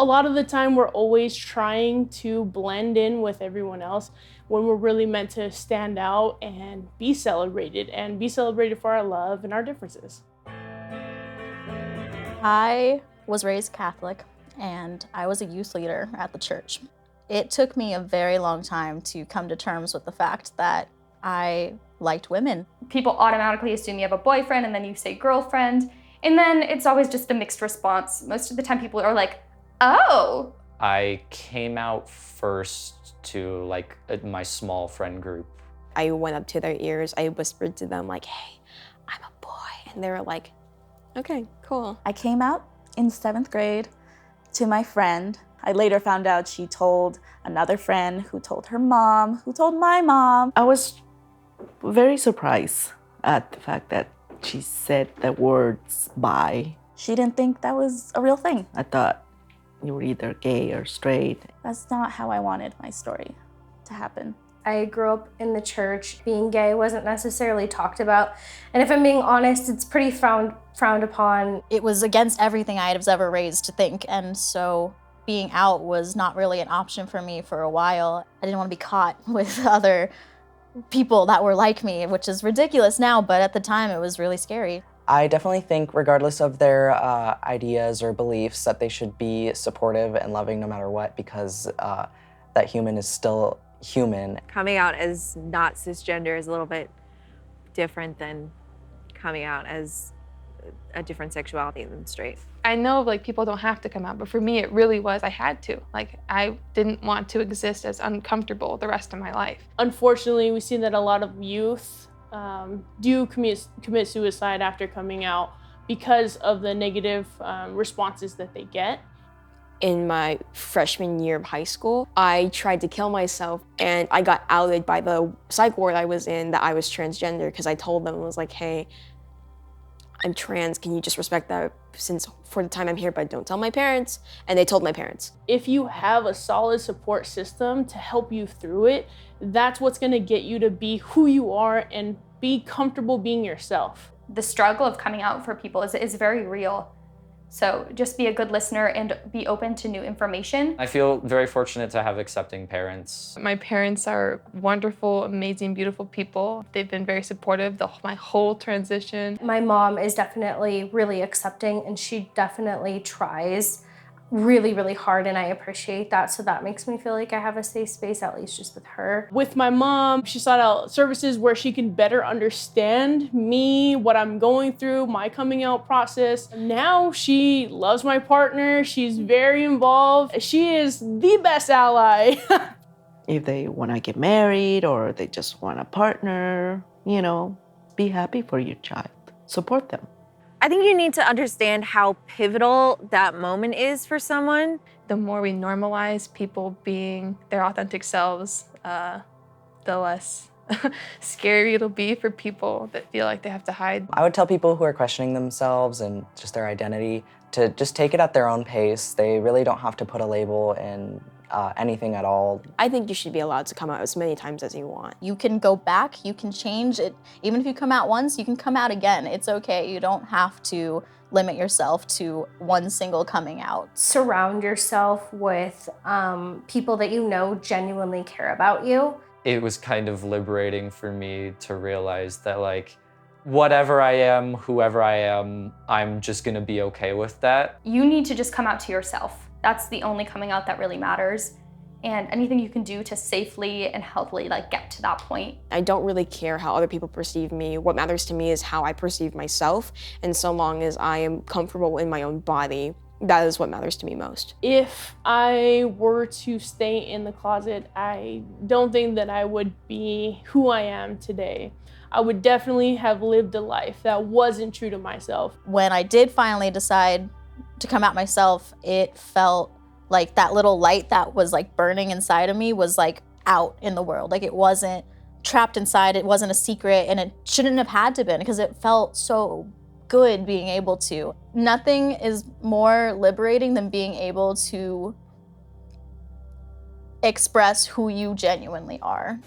A lot of the time we're always trying to blend in with everyone else when we're really meant to stand out and be celebrated for our love and our differences. I was raised Catholic and I was a youth leader at the church. It took me a very long time to come to terms with the fact that I liked women. People automatically assume you have a boyfriend and then you say girlfriend, and then it's always just a mixed response. Most of the time people are like, oh. I came out first to my small friend group. I went up to their ears, I whispered to them like, hey, I'm a boy. And they were like, okay, cool. I came out in 7th grade to my friend. I later found out she told another friend who told her mom, who told my mom. I was very surprised at the fact that she said the words bi. She didn't think that was a real thing. I thought you were either gay or straight. That's not how I wanted my story to happen. I grew up in the church. Being gay wasn't necessarily talked about. And if I'm being honest, it's pretty frowned upon. It was against everything I was ever raised to think. And so being out was not really an option for me for a while. I didn't want to be caught with other people that were like me, which is ridiculous now, but at the time it was really scary. I definitely think regardless of their ideas or beliefs that they should be supportive and loving no matter what, because that human is still human. Coming out as not cisgender is a little bit different than coming out as a different sexuality than straight. I know people don't have to come out, but for me it really was, I had to. I didn't want to exist as uncomfortable the rest of my life. Unfortunately, we see that a lot of youth do commit suicide after coming out because of the negative responses that they get. In my freshman year of high school, I tried to kill myself and I got outed by the psych ward I was in that I was transgender because I told them, I was like, hey, I'm trans, can you just respect that since for the time I'm here, but don't tell my parents? And they told my parents. If you have a solid support system to help you through it, that's what's gonna get you to be who you are and be comfortable being yourself. The struggle of coming out for people is very real. So just be a good listener and be open to new information. I feel very fortunate to have accepting parents. My parents are wonderful, amazing, beautiful people. They've been very supportive my whole transition. My mom is definitely really accepting, and she definitely tries really, really hard, and I appreciate that. So that makes me feel like I have a safe space, at least just with her. With my mom, she sought out services where she can better understand me, what I'm going through, my coming out process. Now she loves my partner. She's very involved. She is the best ally. If they want to get married or they just want a partner, be happy for your child. Support them. I think you need to understand how pivotal that moment is for someone. The more we normalize people being their authentic selves, the less scary it'll be for people that feel like they have to hide. I would tell people who are questioning themselves and just their identity to just take it at their own pace. They really don't have to put a label in anything at all. I think you should be allowed to come out as many times as you want. You can go back, you can change it. Even if you come out once, you can come out again. It's okay. You don't have to limit yourself to one single coming out. Surround yourself with people that you know genuinely care about you. It was kind of liberating for me to realize that whatever I am, whoever I am, I'm just gonna be okay with that. You need to just come out to yourself. That's the only coming out that really matters. And anything you can do to safely and healthily get to that point. I don't really care how other people perceive me. What matters to me is how I perceive myself. And so long as I am comfortable in my own body, that is what matters to me most. If I were to stay in the closet, I don't think that I would be who I am today. I would definitely have lived a life that wasn't true to myself. When I did finally decide to come out myself, it felt like that little light that was burning inside of me was out in the world. It wasn't trapped inside, it wasn't a secret, and it shouldn't have had to been because it felt so good being able to. Nothing is more liberating than being able to express who you genuinely are.